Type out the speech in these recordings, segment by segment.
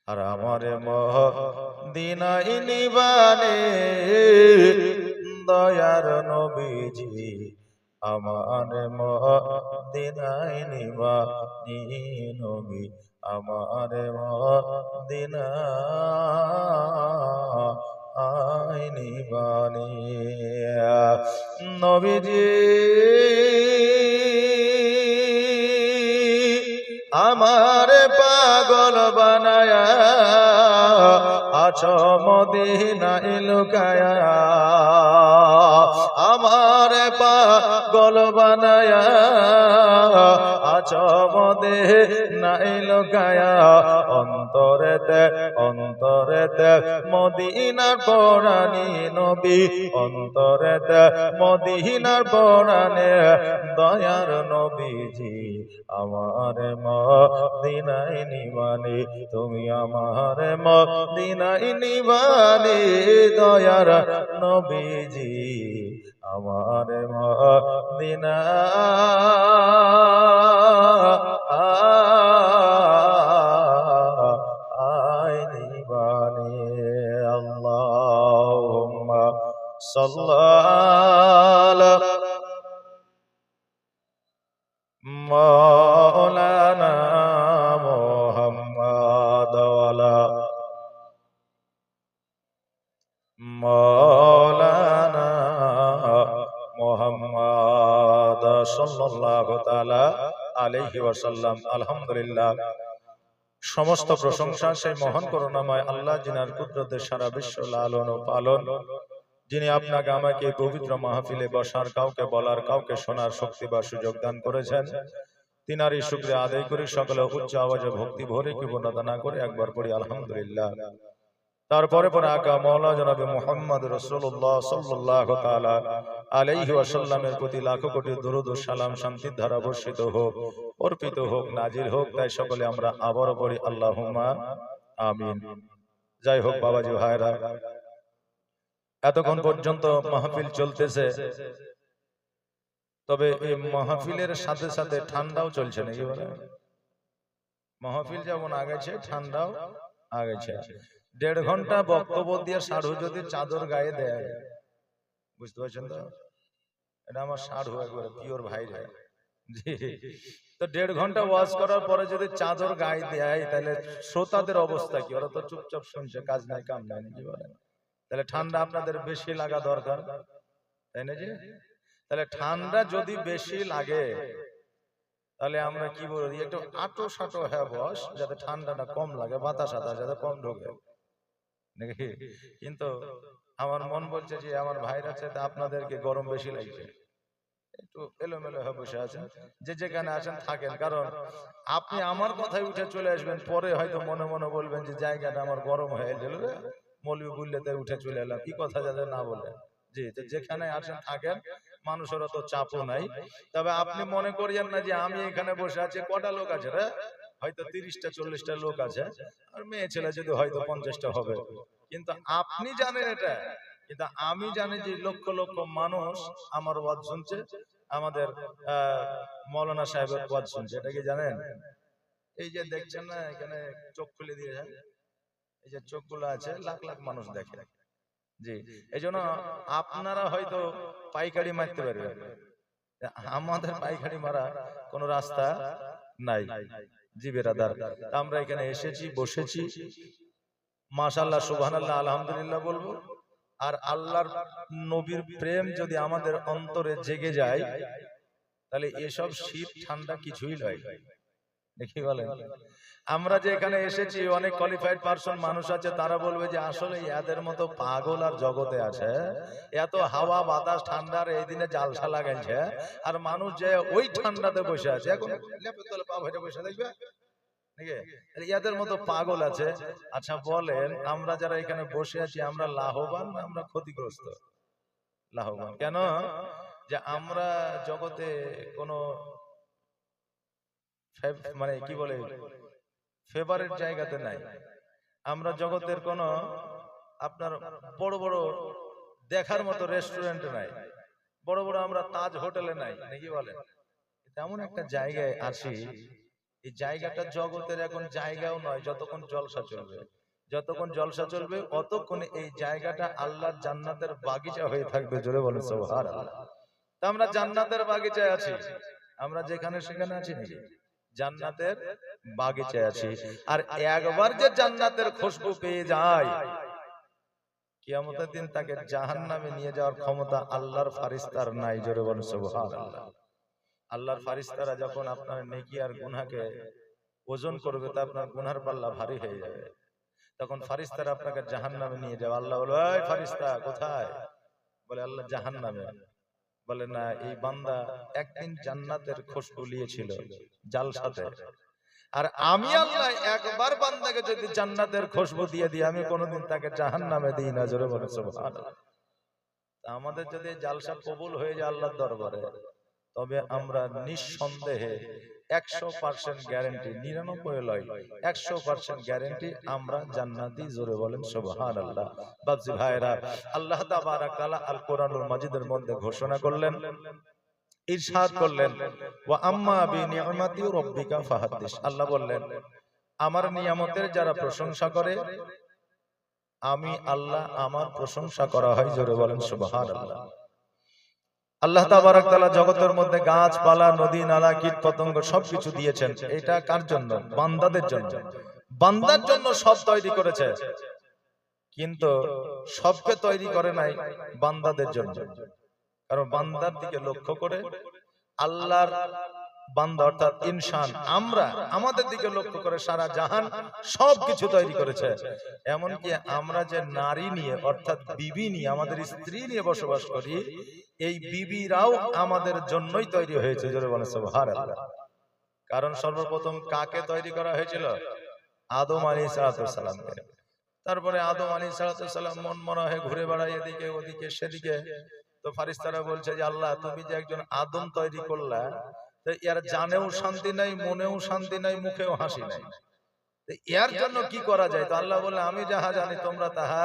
আর আমার মদিনায় নিবানে দয়ার নবীজি আমার মদিনায় নিবানি নবী আমার মদিনায় নিবানি নবীজি আমার পাগল বানায়া আছো মদিনায় লুকায়া আমার পাগল বানায়া আছো মদিনায় লুকায়া অন্তরেতে অন্তরেতে মদিনার পরাণী নবী অন্তরেতে মদিনার পরাণে দয়ার নবীজি আমার মদিনায় নিবানি তুমি আমার মদিনায় নিবানি দয়ার নবীজি আমার মদিনায় নিবানি আল্লাহুম্মা সাল্লি মাওলানা মুহাম্মদ ওয়ালা মাওলানা মুহাম্মদ সাল্লাল্লাহু তাআলা আলাইহি ওয়াসাল্লাম। আলহামদুলিল্লাহ, সমস্ত প্রশংসা সেই মহান করুণাময় আল্লাহ জিনার কুদরতে সারা বিশ্ব লালন ও পালন, যিনি আপনাকে আমাকে পবিত্র মাহফিলে বসার, কাউকে বলার, কাউকে শোনার শক্তি বা সুযোগ দান করেছেন। তিনারই শুকরিয়া আদায় করি, সকলে উচ্চ আওয়াজে ভক্তি ভরে কি বর্ণনা করে একবার পড়ি আলহামদুলিল্লাহ। তারপরে পরে আকা মাওলা জনাবে মুহাম্মদ রাসূলুল্লাহ সাল্লাল্লাহু তাআলা আলাইহি ওয়াসাল্লামের প্রতি লাখো কোটি দরুদ ও সালাম শান্তির ধারা বর্ষিত হোক, অর্পিত হোক, নাজিল হোক। তাই সকলে আমরা আবারও পড়ি আল্লাহুম্মা আমিন। যাই হোক বাবাজি ভাইরা, এতক্ষণ পর্যন্ত মাহফিল চলতেছে, তবে এই মাহফিলের সাথে সাথে ঠান্ডাও চলছে নাকি বলে? মাহফিল যেমন আগেছে ঠান্ডাও আগেছে। 1.5 ঘন্টা বক্তব্য দিয়ে সাধু যদি চাদর গায়ে দেয়, বুঝতে পারছেন তো? এটা আমার সাধু একবারে পিওর ভাই যায়। তো 1.5 ঘন্টা ওয়াজ করার পরে যদি চাদর গায়ে দেয়, তাহলে শ্রোতাদের অবস্থা কি? ওরা তো চুপচাপ শুনছে, কাজ নাই কাম নাই নাকি বলেন? তাহলে ঠান্ডা আপনাদের বেশি লাগা দরকার, তাই না? যে তাহলে ঠান্ডা যদি বেশি লাগে, তাহলে আমরা কি বলি, একটু আটো সাটো হ্যাঁ বস, যাতে ঠান্ডাটা কম লাগে, বাতাস আতাস যাতে কম ঢোকে নাকি। কিন্তু আমার মন বলছে যে আমার ভাইরা চাইতে আপনাদেরকে গরম বেশি লাগছে, একটু এলোমেলো হয়ে বসে আছেন। যে যেখানে আছেন থাকেন, কারণ আপনি আমার কথায় উঠে চলে আসবেন, পরে হয়তো মনে মনে বলবেন যে জায়গাটা আমার গরম হয়ে গেল রে, মৌলবি বললে তাই উঠে চলে এলাম, কি কথা যাতে না বলে। জি, যেখানে আছেন থাকেন, মানুষের তো চাপও নাই। তবে আপনি মনে করিয়েন না যে আমি এখানে বসে আছি, কটা লোক আছে রে, হয়তো 30টা 40টা লোক আছে, আর মেয়ে ছেলে যদি হয়তো 50টা হবে। কিন্তু আপনি জানেন এটা, কিন্তু আমি জানি যে লক্ষ লক্ষ মানুষ আমার ওয়াজ শুনছে, আমাদের মৌলানা সাহেবের ওয়াজ শুনছে। এটা কি জানেন? এই যে দেখছেন না, এখানে চোখ খুলে দিয়ে যান, এই যে চোখগুলো আছে, লাখ লাখ মানুষ দেখে। জি, এই জন্য আপনারা হয়তো পাইকারি মারতে পারবেন, আমাদের পাইকারি মারা কোন রাস্তা নাই। জি বেরাদার, আমরা এখানে এসেছি, বসেছি, মাশাআল্লাহ সুবহানাল্লাহ আলহামদুলিল্লাহ বলবো। আর আল্লাহর নবীর প্রেম যদি আমাদের অন্তরে জেগে যায়, তাহলে এসব শীত ঠান্ডা কিছুই নয়, দেখি বলেন। আমরা যে এখানে এসেছি, অনেক কোয়ালিফাইড পারসন মানুষ আছে, তারা বলবে যে আসলে এদের মতো পাগল আর জগতে আছে, এত হাওয়া বাতাস ঠান্ডার এই দিনে জালসা লাগাইছে, আর মানুষ যে ওই ঠান্ডাতে বসে আছে, এখন লেপের তলে পা ভরে বসে দেখবে নাকি, এদের মতো পাগল আছে। আচ্ছা বলেন, আমরা যারা এখানে বসে আছি, আমরা লাভবান না আমরা ক্ষতিগ্রস্ত? লাভবান। কেন? যে আমরা জগতে কোনো মানে কি বলে ফেভারিট জায়গাতে নাই, আমরা জগতের কোন আপনার বড় বড় দেখার মতো রেস্টুরেন্টে নাই, বড় বড় আমরা তাজ হোটেলে নাই, নাকি বলেন। তেমন একটা জায়গায় আছি, এই জায়গাটা জগতের এখন জায়গাও নয়, যতক্ষণ জলসা চলবে, যতক্ষণ জলসা চলবে অতক্ষণ এই জায়গাটা আল্লাহর জান্নাতের বাগিচা হয়ে থাকবে। জোরে বলেন সুবহানাল্লাহ। তা আমরা জান্নাতের বাগিচায় আছি, আমরা যেখানে সেখানে আছি নাকি? জান্নাতের বাগিচায় আছি। আর একবার যে জান্নাতের খুশবু পেয়ে যায়, কিয়ামতের দিন তাকে জাহান্নামে নিয়ে যাওয়ার ক্ষমতা আল্লাহর ফারিস্তার নাই। জোরে বলেন সুবহানাল্লাহ। আল্লাহর ফারিস্তারা যখন আপনার নেকি আর গুনাহকে ওজন করবে, তা আপনার গুনার পাল্লা ভারী হয়ে যাবে, তখন ফারিস্তারা আপনাকে জাহান্নামে নিয়ে যাবে। আল্লাহ বলে, ওই ফারিস্তা কোথায়? বলে আল্লাহ জাহান্নামে। বলে না, এই বান্দা একদিন জান্নাতের খুশবু নিয়েছিল জালসাতে, আর আমি আল্লাহ একবার বান্দাকে যদি জান্নাতের খুশবু দিয়ে দিই, আমি কোনোদিন তাকে জাহান্নামে দিই না। জোরে বলেন সুবহানাল্লাহ। তা আমাদের যদি জালসা কবুল হয়ে যায় আল্লাহর দরবারে, তবে আমরা নিঃসন্দেহে 100% গ্যারান্টি, 99 লয় 100% গ্যারান্টি আমরা জান্নাতি। জোরে বলেন সুবহানাল্লাহ। বাবজি ভাইরা, আল্লাহ তাবারাক তাআলা আল কোরআনুল মাজিদের মধ্যে ঘোষণা করলেন, ইরশাদ করলেন, ওয়া আম্মা বিনিআমাতি রাব্বিকা ফাহাদ্দিস। আল্লাহ বললেন, আমার নিয়ামতের যারা প্রশংসা করে, আমি আল্লাহ আমার প্রশংসা করা হয়। জোরে বলেন সুবহানাল্লাহ। আল্লাহ তাবারাক তাআলা জগতের মধ্যে গাছপালা, নদী নালা, কীট পতঙ্গ সবকিছু দিয়েছেন। এটা কার জন্য? বান্দাদের জন্য। বান্দার জন্য সব তৈরি করেছে, কিন্তু সবকে তৈরি করে নাই বান্দাদের জন্য। কারণ বান্দার দিকে লক্ষ্য করে আল্লাহর বান্দা অর্থাৎ ইনসান আমরা আমাদের দিকে লক্ষ্য করে সারা জাহান সবকিছু তৈরি করেছে। এমনকি আমরা যে নারী নিয়ে অর্থাৎ বিবি নিয়ে, আমাদের স্ত্রী নিয়ে বসবাস করি, এই বিবিরাও আমাদের জন্যই তৈরি হয়েছে। জোরে বলেন সুবহানাল্লাহ। কারণ সর্বপ্রথম কাকে তৈরি করা হয়েছিল? আদম আলাইহিস সালামকে। তারপরে আদম আলাইহিস সালাম মন মরা হয়ে ঘুরে বেড়ায় এদিকে ওদিকে সেদিকে। তো ফারিস্তারা বলছে যে আল্লাহ, তুমি যে একজন আদম তৈরি করলা, তো এর জানেও শান্তি নাই, মনেও শান্তি নাই, মুখেও হাসি নাই, এর জন্য কি করা যায়? তো আল্লাহ বলে, আমি যাহা জানি তোমরা তাহা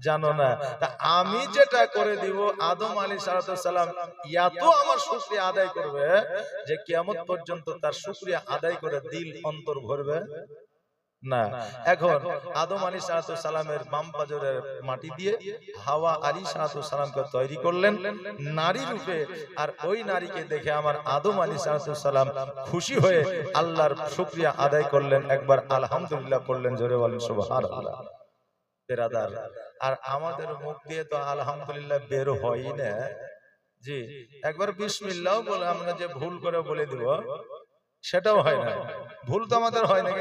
জানো না। তা আমি যেটা করে দিব, আদম আলাইহিস সালাম এত আমার শুকরিয়া আদায় করবে যে কিয়ামত পর্যন্ত তার শুকরিয়া আদায় করে দিল অন্তর ভরবে না। এখন আদম আলাইহিস সালামের বাম পাজরের মাটি দিয়ে হাওয়া আলাইহিস সালামকে তৈরি করলেন নারী রূপে। আর ওই নারীকে দেখে আমার আদম আলাইহিস সালাম খুশি হয়ে আল্লাহর শুকরিয়া আদায় করলেন, একবার আলহামদুলিল্লাহ পড়লেন। জোরে বলেন সুবহানাল্লাহ। বেরাদার, আর আমাদের মুখ দিয়ে তো আলহামদুলিল্লাহ বের হয় না। জি, একবার বিসমিল্লাহ বলে আমরা যে ভুল করে বলে দিব, সেটাও হয় না। ভুল তো আমাদের হয় না,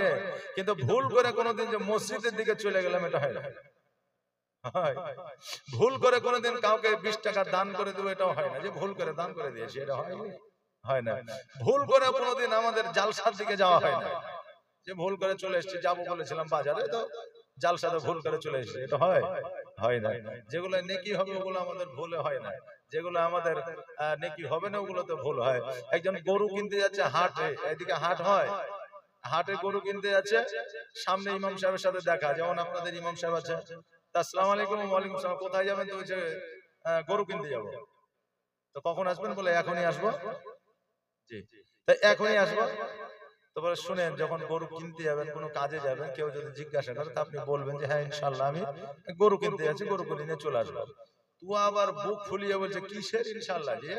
কিন্তু ভুল করে কোনোদিন যে মসজিদের দিকে চলে গেলাম, এটা হয় না। ভুল করে কোনোদিন কাউকে 20 টাকা দান করে দেবো, এটাও হয় না। যে ভুল করে দান করে দিয়েছি, এটা হয় না। ভুল করে কোনোদিন আমাদের জালসার দিকে যাওয়া হয় না। যে ভুল করে চলে এসেছি, যাবো বলেছিলাম বাজারে, তো জালসাতে ভুল করে চলে এসেছি, এটা হয় না। যেগুলো নেকি হবে ওগুলো আমাদের ভুলে হয় না, যেগুলো আমাদের নেকি হবে না ওগুলোতে ভুল হয়। একজন গরু কিনতে যাচ্ছে হাটে, এদিকে হাট হয়, হাটে গরু কিনতে যাচ্ছে, সামনে ইমাম সাহেবের সাথে দেখা, যেমন আপনাদের ইমাম সাহেব আছে, আসসালামু আলাইকুম। ওয়ালাইকুম আসসালাম। কোথায় যাবেন? তো বলছে গরু কিনতে যাবো। তো কখন আসবেন? বলে এখনই আসবো। জি, তাই এখনই আসবো। তো বলে শুনেন, যখন গরু কিনতে যাবেন, কোনো কাজে যাবেন, কেউ যদি জিজ্ঞাসা করে, তা আপনি বলবেন যে হ্যাঁ ইনশাআল্লাহ আমি গরু কিনতে যাচ্ছি, গরু কিনে নিয়ে চলে আসবো। তো আবার বুক ফুলিয়ে বলছে কিসের ইনশাআল্লাহ? যে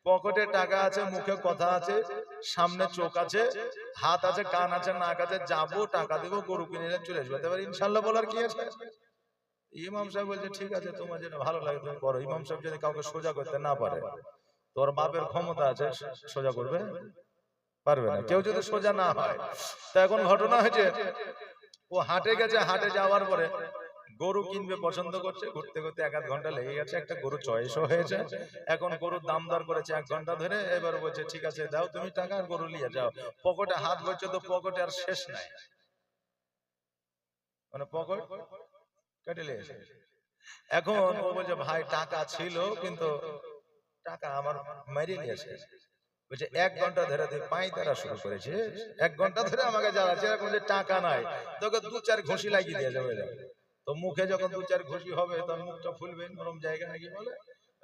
পকেটে টাকা আছে, মুখে কথা আছে, সামনে চোখ আছে, হাত আছে, কান আছে, নাক আছে, যাবো, টাকা দেবো, গরু কিনে নিয়ে চলে আসবো, এবার ইনশাআল্লাহ বলার কি আছে? ইমাম সাহেব বলছে ঠিক আছে, তোমার যেটা ভালো লাগে তুমি করো। ইমাম সাহেব যদি কাউকে সোজা করতে না পারে, তোর বাপের ক্ষমতা আছে, সোজা করবে? পারবে না। কেউ যদি সোজা না হয়, তো এখন ঘটনা হয়েছে, ও হাটে গেছে, হাটে যাওয়ার পরে গরু কিনবে পছন্দ করছে, ঘুরতে ঘুরতে 1-1 ঘন্টা লেগে গেছে, একটা গরু চয়েসও হয়েছে। এখন গরুর দাম দর করেছে 1 ঘন্টা ধরে। এবার বলছে ঠিক আছে দাও তুমি টাকা, আর গরু নিয়ে যাও। পকেটে হাত বলছে, তো পকেটে আর শেষ নাই, মানে পকেট কেটে লেগেছে। এখন ও বলছে ভাই টাকা ছিল, কিন্তু টাকা আমার মেরে নিয়েছে। বলছে 1 ঘন্টা ধরে তুই পাই তারা শুরু করেছে, 1 ঘন্টা ধরে আমাকে জ্বালাচ্ছে, এখন যে টাকা নাই, তোকে 2-4 ঘুষি লাগিয়ে দিয়ে যাবে। তো মুখে যখন 2-4 ঘুষি হবে, তখন মুখটা ফুলবে, নরম জায়গা নাকি বলে,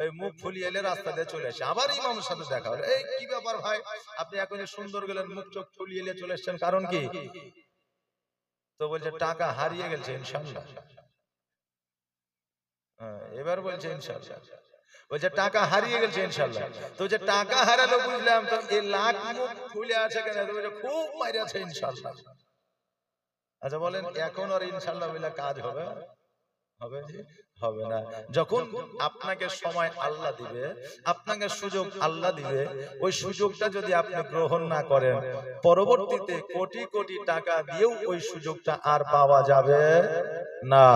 ওই মুখ ফুলিয়ে এলে রাস্তা দিয়ে চলে আসে, আবার ইমামের সাথে দেখা হলো, এই কি ব্যাপার ভাই, আপনি এখন সুন্দর গেলেন, মুখ চোখ ফুলিয়ে এলে চলে এসছেন, কারণ কি? তো বলছে টাকা হারিয়ে গেছে ইনশাআল্লাহ। এবার বলছে ইনশাআল্লাহ, বলছে টাকা হারিয়ে গেছে ইনশাআল্লাহ। তো যে টাকা হারালো বুঝলাম, তো এই লাখ মুখ ফুলে আছে কেন? বলছে খুব মাইরে আছে ইনশাআল্লাহ। আচ্ছা বলেন, এখন আর ইনশাআল্লাহ বলে কাজ হবে? হবে জি? হবে না। যখন আপনাকে সময় আল্লাহ দিবে, আপনাকে সুযোগ আল্লাহ দিবে, ওই সুযোগটা যদি আপনি গ্রহণ না করেন, পরবর্তীতে কোটি কোটি টাকা দিয়েও ওই সুযোগটা আর পাওয়া যাবে না।